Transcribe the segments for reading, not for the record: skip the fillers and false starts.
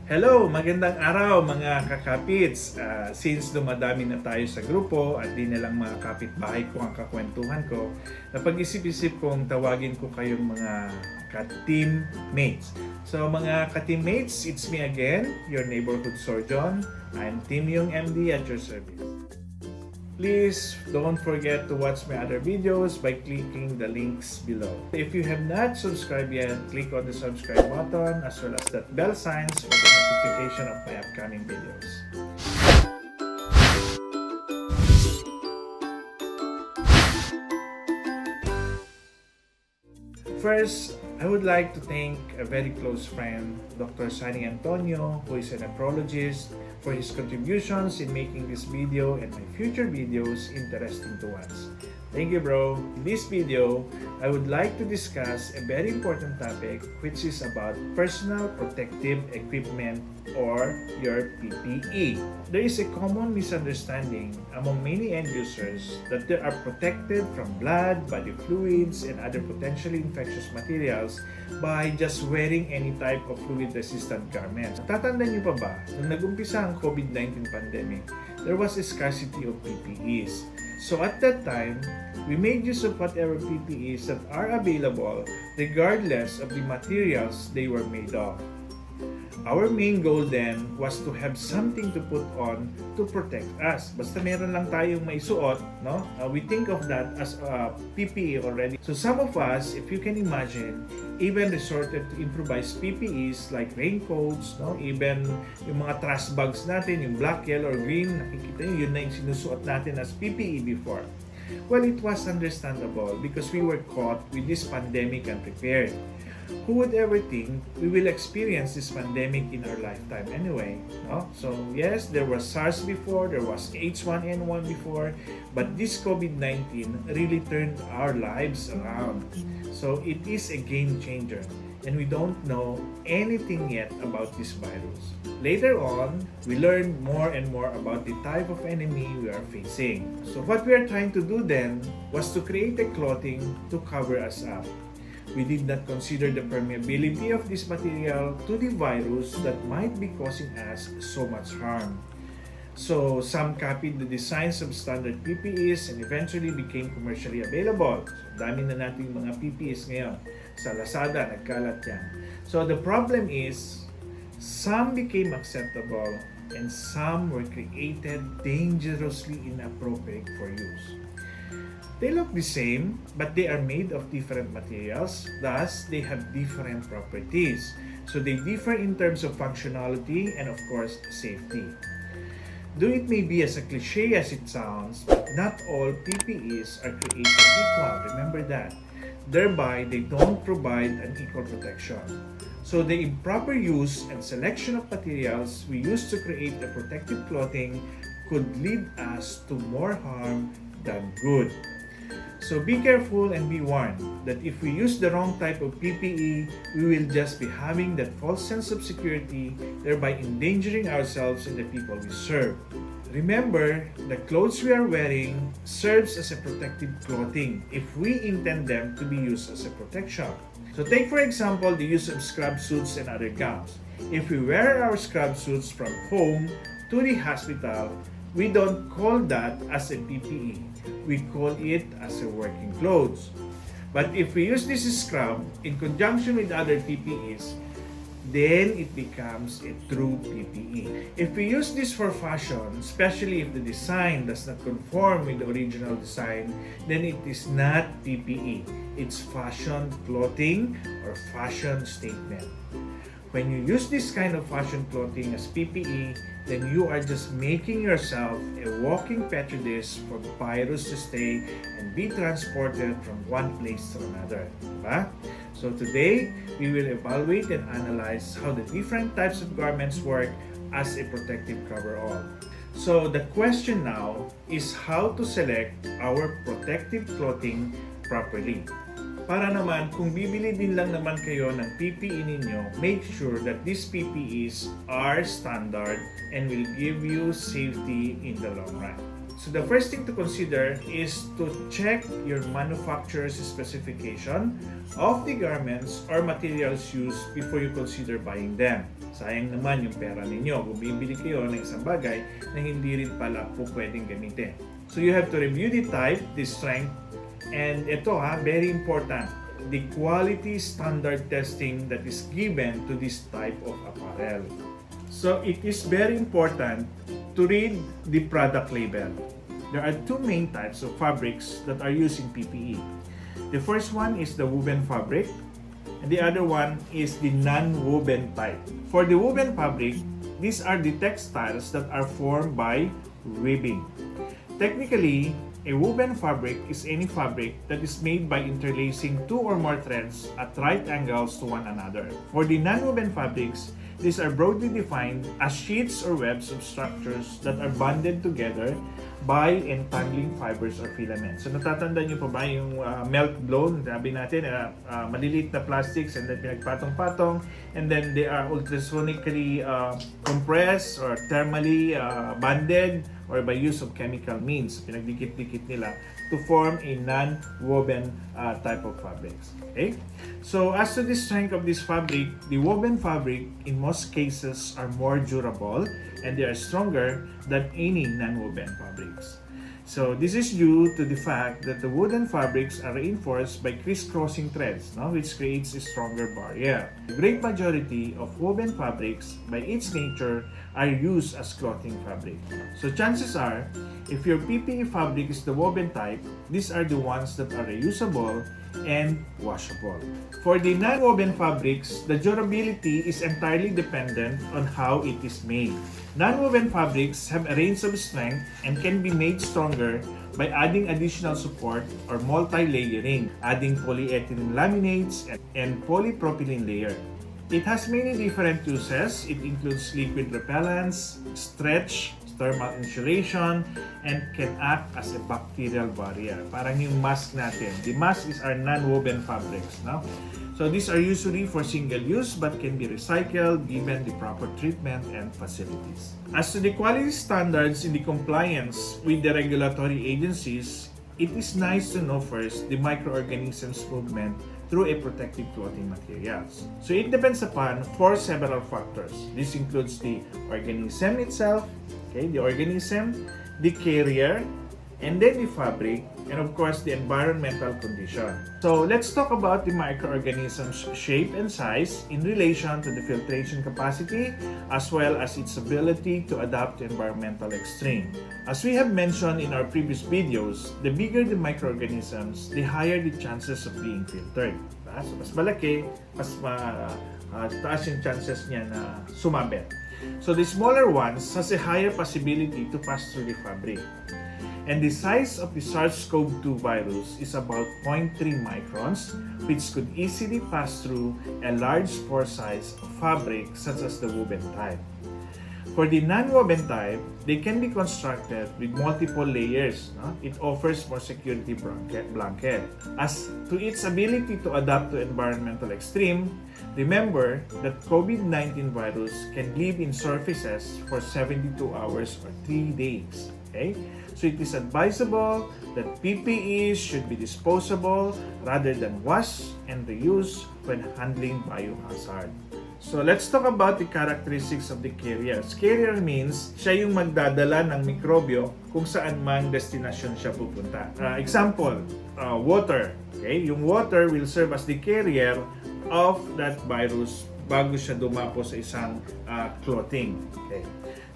Hello! Magandang araw mga kakapits! Since dumadami na tayo sa grupo at di na lang mga kapitbahay ko ang kakwentuhan ko, napag-isip-isip kong tawagin ko kayong mga ka-teammates. So mga ka-teammates, it's me again, your neighborhood surgeon. I'm Team Yong MD at your service. Please don't forget to watch my other videos by clicking the links below. If you have not subscribed yet, click on the subscribe button as well as that bell signs for the notification of my upcoming videos. First, I would like to thank a very close friend, Dr. Sunny Antonio, who is a nephrologist, for his contributions in making this video and my future videos interesting to watch. Thank you, bro. In this video, I would like to discuss a very important topic which is about personal protective equipment or your PPE. There is a common misunderstanding among many end users that they are protected from blood, body fluids, and other potentially infectious materials by just wearing any type of fluid-resistant garments. Tatandaan niyo pa ba, nung nag-umpisa ang COVID-19 pandemic, there was a scarcity of PPEs. So at that time, we made use of whatever PPEs that are available regardless of the materials they were made of. Our main goal then was to have something to put on to protect us. Basta meron lang tayong may suot, no? We think of that as a PPE already. So some of us, if you can imagine, even resorted to improvise PPEs like raincoats, no? Even yung mga trash bags natin, yung black, yellow, or green, nakikita nyo, yun na yung sinusuot natin as PPE before. Well, it was understandable because we were caught with this pandemic unprepared. Who would ever think we will experience this pandemic in our lifetime anyway? No? So yes, there was SARS before, there was H1N1 before, but this COVID-19 really turned our lives around. So it is a game changer, and we don't know anything yet about this virus. Later on, we learned more and more about the type of enemy we are facing. So what we are trying to do then was to create a clothing to cover us up. We did not consider the permeability of this material to the virus that might be causing us so much harm. So some copied the designs of standard PPEs and eventually became commercially available. So dami na natin mga PPEs ngayon. Sa Lazada, nagkalat yan. So the problem is, some became acceptable and some were created dangerously inappropriate for use. They look the same, but they are made of different materials, thus they have different properties. So they differ in terms of functionality and of course safety. Though it may be as a cliche as it sounds, not all PPEs are created equal, remember that. Thereby, they don't provide an equal protection. So the improper use and selection of materials we use to create the protective clothing could lead us to more harm than good. So be careful and be warned that if we use the wrong type of PPE, we will just be having that false sense of security, thereby endangering ourselves and the people we serve. Remember, the clothes we are wearing serves as a protective clothing if we intend them to be used as a protection. So take for example the use of scrub suits and other gowns. If we wear our scrub suits from home to the hospital, we don't call that as a PPE. We call it as a working clothes. But if we use this scrub in conjunction with other PPEs, then it becomes a true PPE. If we use this for fashion, especially if the design does not conform with the original design, then it is not PPE. It's fashion clothing or fashion statement. When you use this kind of fashion clothing as PPE, then you are just making yourself a walking petri dish for the virus to stay and be transported from one place to another. Diba? So today, we will evaluate and analyze how the different types of garments work as a protective coverall. So the question now is how to select our protective clothing properly. Para naman, kung bibili din lang naman kayo ng PPE ninyo, make sure that these PPEs are standard and will give you safety in the long run. So the first thing to consider is to check your manufacturer's specification of the garments or materials used before you consider buying them. Sayang naman yung pera ninyo kung bibili kayo ng isang bagay na hindi rin pala po pwedeng gamitin. So you have to review the type, the strength, and ito very important, the quality standard testing that is given to this type of apparel. So it is very important to read the product label. There are two main types of fabrics that are used in PPE. The first one is the woven fabric, and the other one is the non-woven type. For the woven fabric, these are the textiles that are formed by weaving. Technically, a woven fabric is any fabric that is made by interlacing two or more threads at right angles to one another. For the non-woven fabrics, these are broadly defined as sheets or webs of structures that are bonded together by entangling fibers or filaments. So natatandaan niyo pa ba yung melt blown? Sabi natin, maliliit na plastics and then pinagpatong-patong, and then they are ultrasonically compressed or thermally bonded or by use of chemical means. Pinagdikit-dikit nila to form a non-woven type of fabrics. Okay? So as to the strength of this fabric, the woven fabric in most cases are more durable and they are stronger than any non-woven fabrics. So this is due to the fact that the woolen fabrics are reinforced by crisscrossing threads, which creates a stronger barrier. The great majority of woven fabrics, by its nature, are used as clothing fabric. So chances are, if your PPE fabric is the woven type, these are the ones that are reusable and washable. For the non-woven fabrics, the durability is entirely dependent on how it is made. Non-woven fabrics have a range of strength and can be made stronger by adding additional support or multi-layering, adding polyethylene laminates and polypropylene layer. It has many different uses. It includes liquid repellents, stretch, thermal insulation, and can act as a bacterial barrier. Parang yung mask natin. The mask is our non-woven fabrics. So these are usually for single use but can be recycled given the proper treatment and facilities. As to the quality standards in the compliance with the regulatory agencies, it is nice to know first the microorganisms movement through a protective clothing materials. So it depends upon several factors. This includes the organism itself, the organism, the carrier, and then the fabric, and of course the environmental condition. So let's talk about the microorganism's shape and size in relation to the filtration capacity as well as its ability to adapt to environmental extreme. As we have mentioned in our previous videos, the bigger the microorganisms, the higher the chances of being filtered. So mas malaki, mas taas yung chances niya na sumabit. So the smaller ones has a higher possibility to pass through the fabric. And the size of the SARS-CoV-2 virus is about 0.3 microns, which could easily pass through a large pore size of fabric such as the woven type. For the non-woven type, they can be constructed with multiple layers. It offers more security blanket. As to its ability to adapt to environmental extreme, remember that COVID-19 virus can live in surfaces for 72 hours or 3 days. Okay? So it is advisable that PPEs should be disposable rather than washed and reused when handling biohazard. So let's talk about the characteristics of the carriers. Carrier means siya yung magdadala ng mikrobyo kung saan man destinasyon siya pupunta. Example, water. Okay? Yung water will serve as the carrier of that virus bago siya dumapo sa isang clothing. Okay?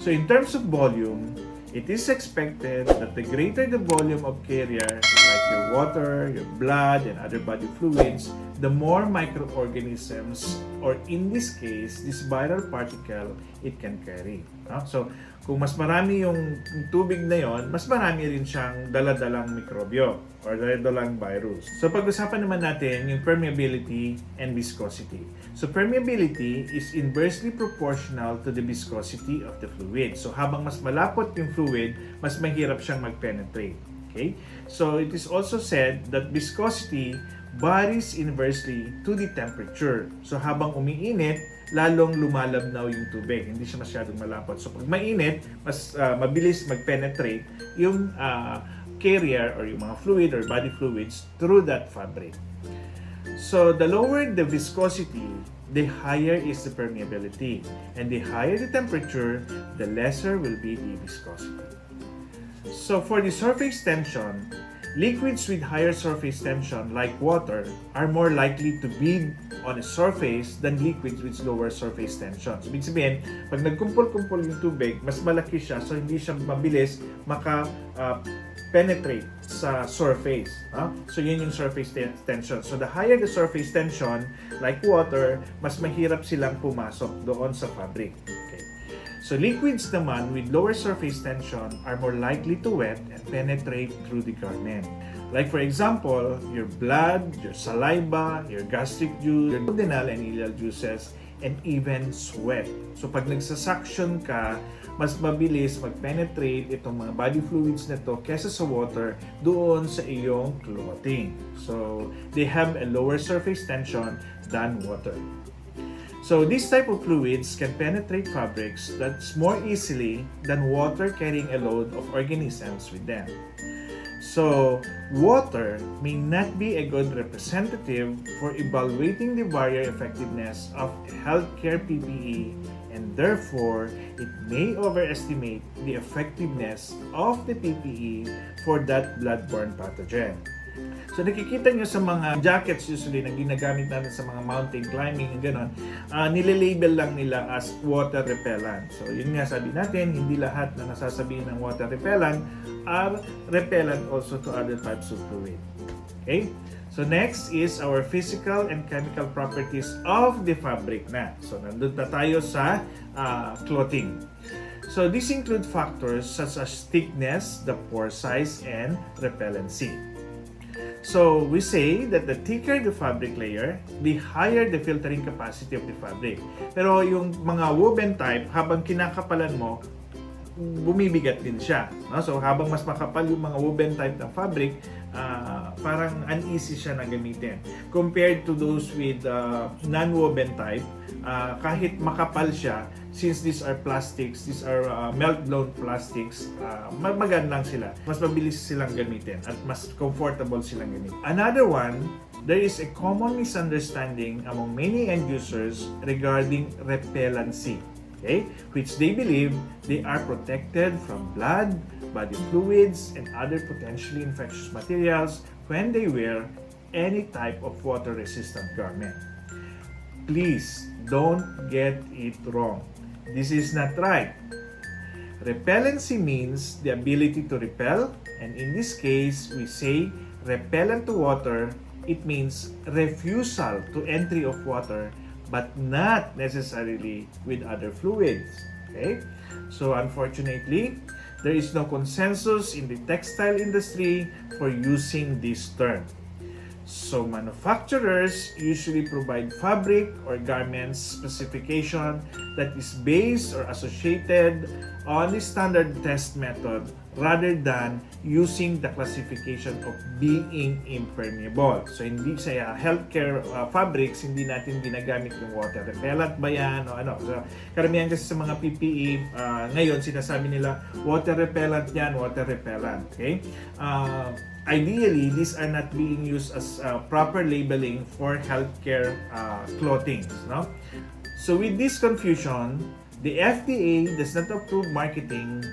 So in terms of volume, it is expected that the greater the volume of carrier, like your water, your blood, and other body fluids, the more microorganisms, or in this case, this viral particle, it can carry. So, kung mas marami yung tubig na yon, mas marami rin siyang daladalang mikrobyo or daladalang virus. So, pag-usapan naman natin yung permeability and viscosity. So, permeability is inversely proportional to the viscosity of the fluid. So, habang mas malapot yung fluid, mas mahirap siyang mag-penetrate. Okay? So, it is also said that viscosity varies inversely to the temperature. So, habang umiinit, lalong lumalabnaw yung tubig. Hindi siya masyadong malapot. So pag mainit, mas mabilis mag-penetrate yung carrier or yung mga fluid or body fluids through that fabric. So the lower the viscosity, the higher is the permeability. And the higher the temperature, the lesser will be the viscosity. So for the surface tension, liquids with higher surface tension like water are more likely to bead on a surface than liquids with lower surface tension. So, ibig sabihin, pag nagkumpol-kumpol yung tubig, mas malaki siya so hindi siya mabilis penetrate sa surface. So, yun yung surface tension. So, the higher the surface tension, like water, mas mahirap silang pumasok doon sa fabric. Okay. So, liquids naman with lower surface tension are more likely to wet and penetrate through the garment. Like for example, your blood, your saliva, your gastric juice, your duodenal and ileal juices, and even sweat. So pag nagsasuction ka, mas mabilis mag-penetrate itong mga body fluids na to kesa sa water doon sa iyong clothing. So they have a lower surface tension than water. So these type of fluids can penetrate fabrics that's more easily than water carrying a load of organisms with them. So water may not be a good representative for evaluating the barrier effectiveness of a healthcare PPE, and therefore it may overestimate the effectiveness of the PPE for that bloodborne pathogen. So nakikita nyo sa mga jackets usually na ginagamit natin sa mga mountain climbing and gano'n, nililabel lang nila as water repellent. So yun nga sabi natin, hindi lahat na nasasabihin ng water repellent are repellent also to other types of fluid. Okay? So next is our physical and chemical properties of the fabric na. So nandun na tayo sa clothing. So these include factors such as thickness, the pore size, and repellency. So we say that the thicker the fabric layer, the higher the filtering capacity of the fabric. Pero yung mga woven type, habang kinakapalan mo, bumibigat din siya. No? So habang mas makapal yung mga woven type ng fabric, parang uneasy siya na gamitin. Compared to those with non-woven type, kahit makapal siya, since these are plastics, these are melt-blown plastics, magandang sila. Mas mabilis silang gamitin at mas comfortable silang gamitin. Another one, there is a common misunderstanding among many end users regarding repellency. Okay? Which they believe they are protected from blood, body fluids, and other potentially infectious materials when they wear any type of water-resistant garment. Please don't get it wrong. This is not right. Repellency means the ability to repel, and in this case, we say repellent to water. It means refusal to entry of water, but not necessarily with other fluids. Okay? So unfortunately, there is no consensus in the textile industry for using this term. So manufacturers usually provide fabric or garments specification that is based or associated on the standard test method rather than using the classification of being impermeable. So hindi sa healthcare fabrics, hindi natin ginagamit yung water repellent ba yan o ano. So karamihan kasi sa mga PPE ngayon sinasabi nila water repellent yan, water repellent. Okay? Ideally, these are not being used as proper labeling for healthcare clothing. No? So with this confusion, the FDA does not approve marketing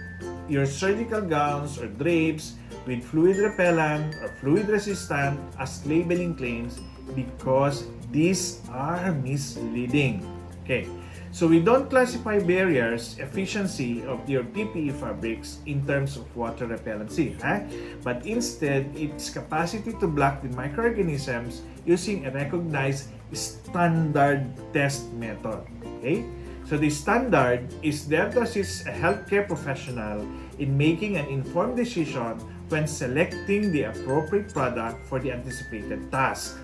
your surgical gowns or drapes with fluid repellent or fluid resistant as labeling claims because these are misleading. Okay. So we don't classify barriers, efficiency of your PPE fabrics in terms of water repellency, but instead its capacity to block the microorganisms using a recognized standard test method. Okay? So the standard is there to assist a healthcare professional in making an informed decision when selecting the appropriate product for the anticipated task.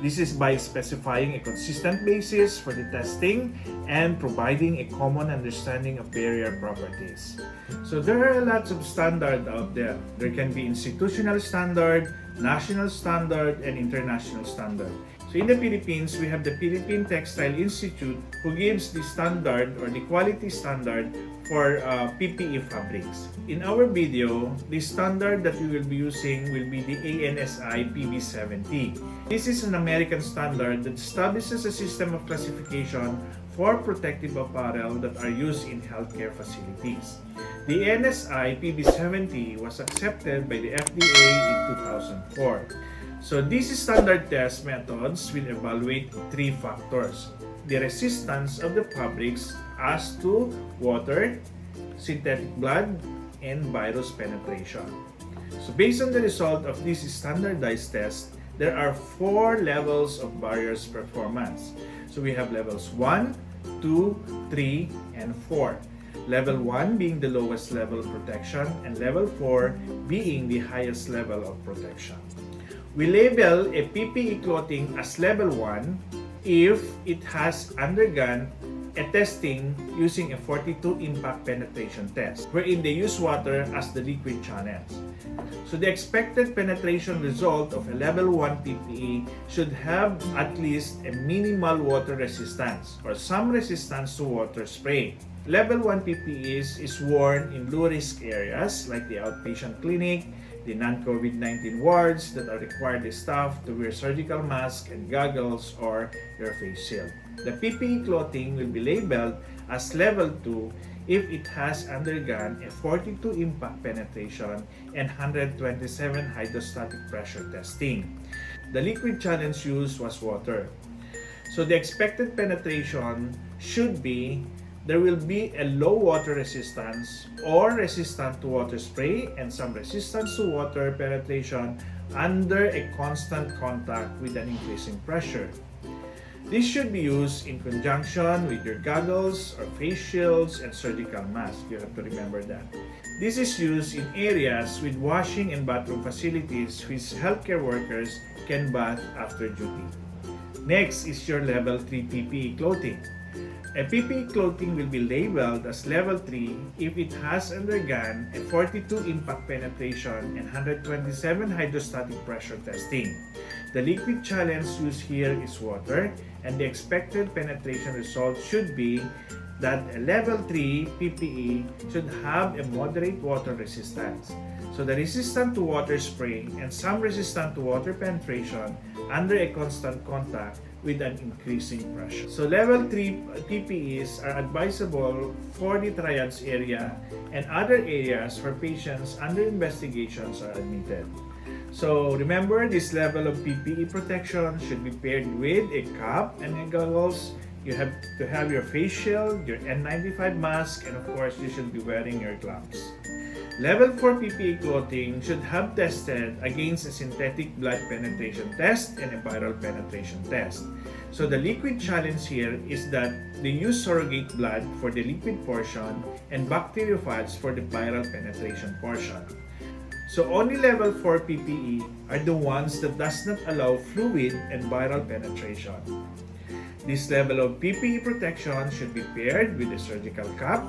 This is by specifying a consistent basis for the testing and providing a common understanding of barrier properties. So there are lots of standards out there. There can be institutional standard, national standard, and international standard. So So in the Philippines, we have the Philippine Textile Institute who gives the standard or the quality standard for PPE fabrics. In our video, the standard that we will be using will be the ANSI PB70. This is an American standard that establishes a system of classification for protective apparel that are used in healthcare facilities. The ANSI PB70 was accepted by the FDA in 2004. So these standard test methods will evaluate three factors: the resistance of the fabrics as to water, synthetic blood, and virus penetration. So based on the result of these standardized tests, there are 4 levels of barriers performance. So we have levels 1, 2, 3, and 4. Level 1 being the lowest level of protection and level 4 being the highest level of protection. We label a PPE clothing as level 1 if it has undergone a testing using a 42 impact penetration test, wherein they use water as the liquid channels. So the expected penetration result of a level 1 PPE should have at least a minimal water resistance or some resistance to water spray. Level 1 PPEs is worn in low-risk areas like the outpatient clinic, the non-COVID-19 wards that are required the staff to wear surgical masks and goggles or your face shield. The PPE clothing will be labeled as level 2 if it has undergone a 42 impact penetration and 127 hydrostatic pressure testing. The liquid challenge used was water. So the expected penetration should be there will be a low water resistance or resistant to water spray and some resistance to water penetration under a constant contact with an increasing pressure. This should be used in conjunction with your goggles or face shields and surgical masks. You have to remember that. This is used in areas with washing and bathroom facilities which healthcare workers can bath after duty. Next is your level 3 PPE clothing. A PPE clothing will be labeled as level 3 if it has undergone a 42 impact penetration and 127 hydrostatic pressure testing. The liquid challenge used here is water, and the expected penetration result should be that a level 3 PPE should have a moderate water resistance. So the resistant to water spray and some resistant to water penetration under a constant contact with an increasing pressure. So level 3 PPEs are advisable for the triage area and other areas where patients under investigations are admitted. So remember, this level of PPE protection should be paired with a cap and a goggles. You have to have your face shield, your N95 mask, and of course, you should be wearing your gloves. Level 4 PPE clothing should have tested against a synthetic blood penetration test and a viral penetration test. So the liquid challenge here is that they use surrogate blood for the liquid portion and bacteriophages for the viral penetration portion. So only level 4 PPE are the ones that does not allow fluid and viral penetration. This level of PPE protection should be paired with a surgical cap,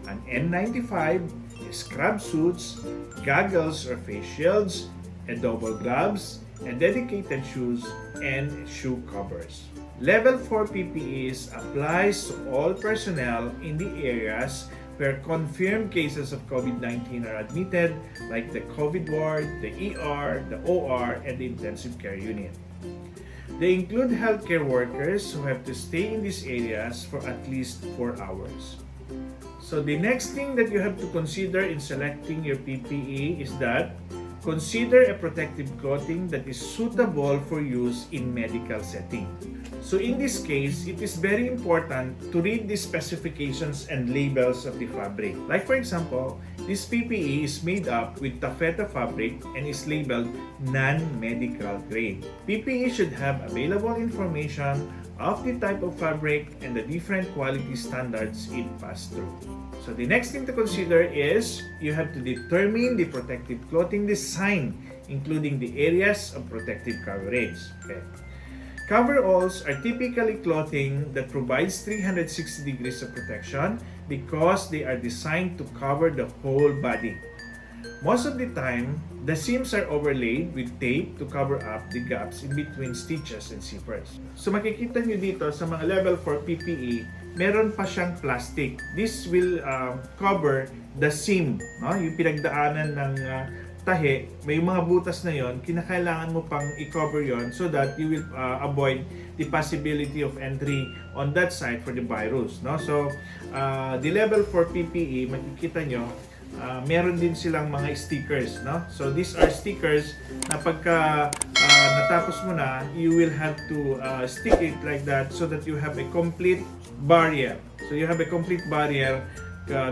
an N95, scrub suits, goggles or face shields, a double gloves, and dedicated shoes and shoe covers. Level 4 PPEs applies to all personnel in the areas where confirmed cases of COVID-19 are admitted, like the COVID ward, the ER, the OR, and the intensive care unit. They include healthcare workers who have to stay in these areas for at least 4 hours. So the next thing that you have to consider in selecting your PPE is that consider a protective clothing that is suitable for use in medical setting. So in this case, it is very important to read the specifications and labels of the fabric. Like for example, this PPE is made up with taffeta fabric and is labeled non-medical grade. PPE should have available information of the type of fabric and the different quality standards it passed through. So the next thing to consider is you have to determine the protective clothing design, including the areas of protective coverage. Okay. Coveralls are typically clothing that provides 360 degrees of protection because they are designed to cover the whole body. Most of the time, the seams are overlaid with tape to cover up the gaps in between stitches and zippers. So makikita nyo dito sa mga level 4 PPE, meron pa siyang plastic. This will cover the seam, no? Yung pinagdaanan ng tahi, may mga butas na yon, kinakailangan mo pang i-cover yon so that you will avoid the possibility of entry on that side for the virus, no? So the level 4 PPE, makikita nyo, meron din silang mga stickers, no? So these are stickers na pagka natapos mo na, you will have to stick it like that so that you have a complete barrier. So you have a complete barrier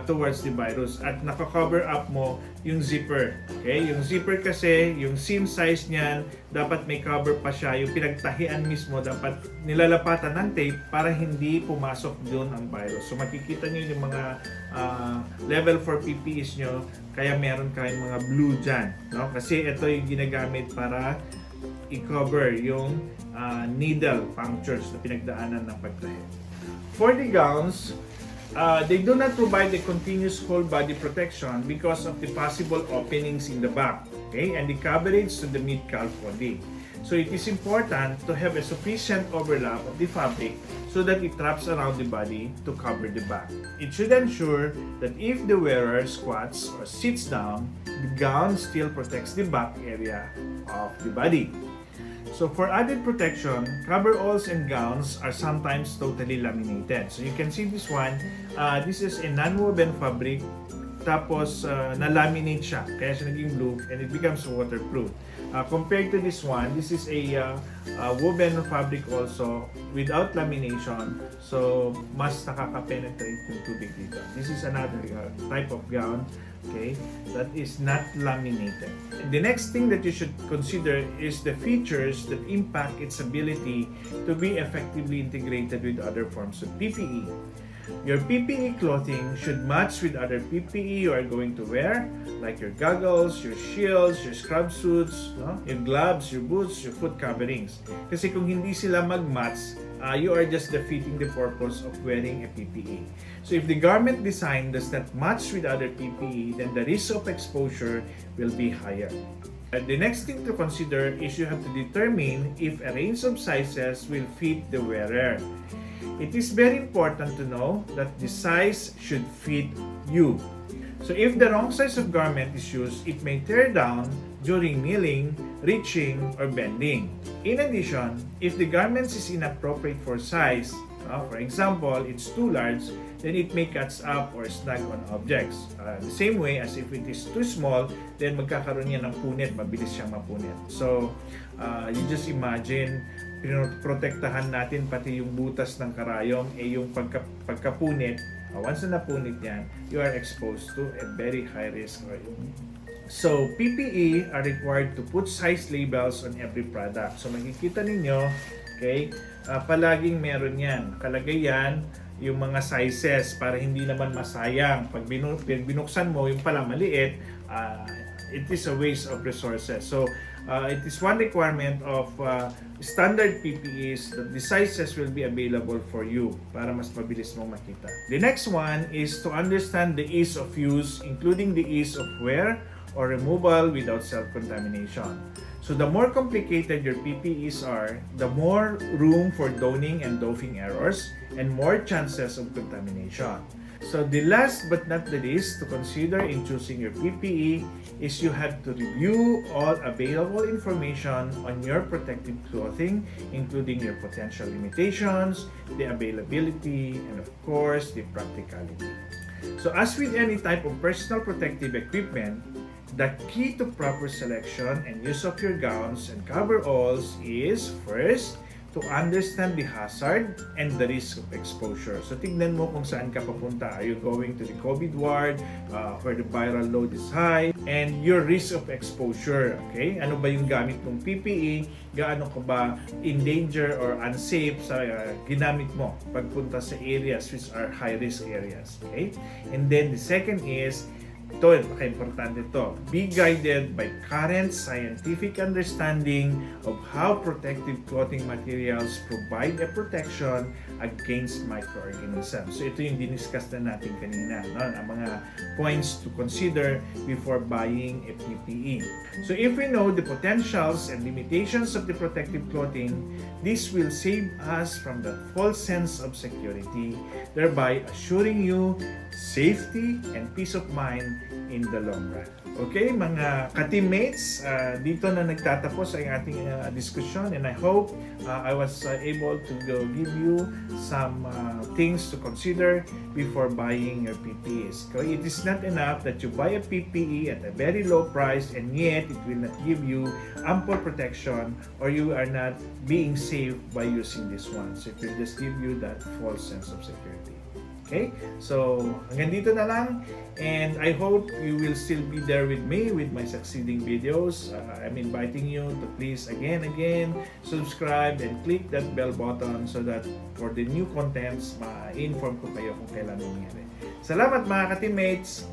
towards the virus at naka-cover up mo yung zipper. Okay? Yung zipper kasi, yung seam size niyan, dapat may cover pa siya. Yung pinagtahian mismo, dapat nilalapatan ng tape para hindi pumasok doon ang virus. So makikita niyo yung mga level 4 PPEs nyo, kaya meron kayong mga blue dyan. No? Kasi ito yung ginagamit para i-cover yung needle punctures na pinagdaanan ng pagtahi. For the gowns, they do not provide a continuous whole body protection because of the possible openings in the back, okay, and the coverage to the mid-calf body. So it is important to have a sufficient overlap of the fabric so that it wraps around the body to cover the back. It should ensure that if the wearer squats or sits down, the gown still protects the back area of the body. So for added protection, coveralls and gowns are sometimes totally laminated. So you can see this one. This is a non-woven fabric. Tapos na-laminate siya. Kaya siya naging blue and it becomes waterproof. Compared to this one, this is a woven fabric also without lamination. So mas nakaka-penetrate yung tubig dito. This is another type of gown, okay, that is not laminated. And the next thing that you should consider is the features that impact its ability to be effectively integrated with other forms of PPE. Your PPE clothing should match with other PPE you are going to wear, like your goggles, your shields, your scrub suits, no? Your gloves, your boots, your foot coverings. Kasi kung hindi sila mag-match, you are just defeating the purpose of wearing a PPE. So if the garment design does not match with other PPE, then the risk of exposure will be higher. The next thing to consider is you have to determine if a range of sizes will fit the wearer. It is very important to know that the size should fit you. So if the wrong size of garment is used, it may tear down during kneeling, reaching, or bending. In addition, if the garment is inappropriate for size, for example, it's too large, then it may catch up or snag on objects. The same way as if it is too small, then magkakaroon yan ng punit, mabilis siyang mapunit. So, you just imagine, protektahan natin pati yung butas ng karayom, yung pagkapunit, once na napunit yan, you are exposed to a very high risk. So, PPE are required to put size labels on every product. So, makikita ninyo, okay, palaging meron yan. Kalagay yan yung mga sizes para hindi naman masayang. Pag binuksan mo, yung pala maliit, it is a waste of resources. So, it is one requirement of standard PPEs that the sizes will be available for you para mas mabilis mong makita. The next one is to understand the ease of use, including the ease of wear or removal without self-contamination. So the more complicated your PPEs are, the more room for donning and doffing errors and more chances of contamination. So the last but not the least to consider in choosing your PPE is you have to review all available information on your protective clothing, including your potential limitations, the availability, and of course, the practicality. So as with any type of personal protective equipment, the key to proper selection and use of your gowns and coveralls is first, to understand the hazard and the risk of exposure. So tignan mo kung saan ka papunta. Are you going to the COVID ward where the viral load is high? And your risk of exposure. Okay? Ano ba yung gamit mong PPE? Gaano ka ba in danger or unsafe sa ginamit mo pagpunta sa areas which are high risk areas? Okay? And then the second is Ito, napaka-importante ito. Be guided by current scientific understanding of how protective clothing materials provide a protection against microorganisms. So ito yung diniscuss na natin kanina, no? Ang mga points to consider before buying a PPE. So if we know the potentials and limitations of the protective clothing, this will save us from that false sense of security, thereby assuring you safety and peace of mind in the long run. Okay, mga ka-teammates, dito na nagtatapos ang ating discussion, and I hope I was able to give you some things to consider before buying your PPEs. So it is not enough that you buy a PPE at a very low price and yet it will not give you ample protection, or you are not being safe by using this one. So it will just give you that false sense of security. Okay? So, hanggang dito na lang, and I hope you will still be there with me with my succeeding videos. I'm inviting you to please again subscribe and click that bell button so that for the new contents, ma-inform ko kayo kung kailan mangyari. Salamat mga ka-teammates!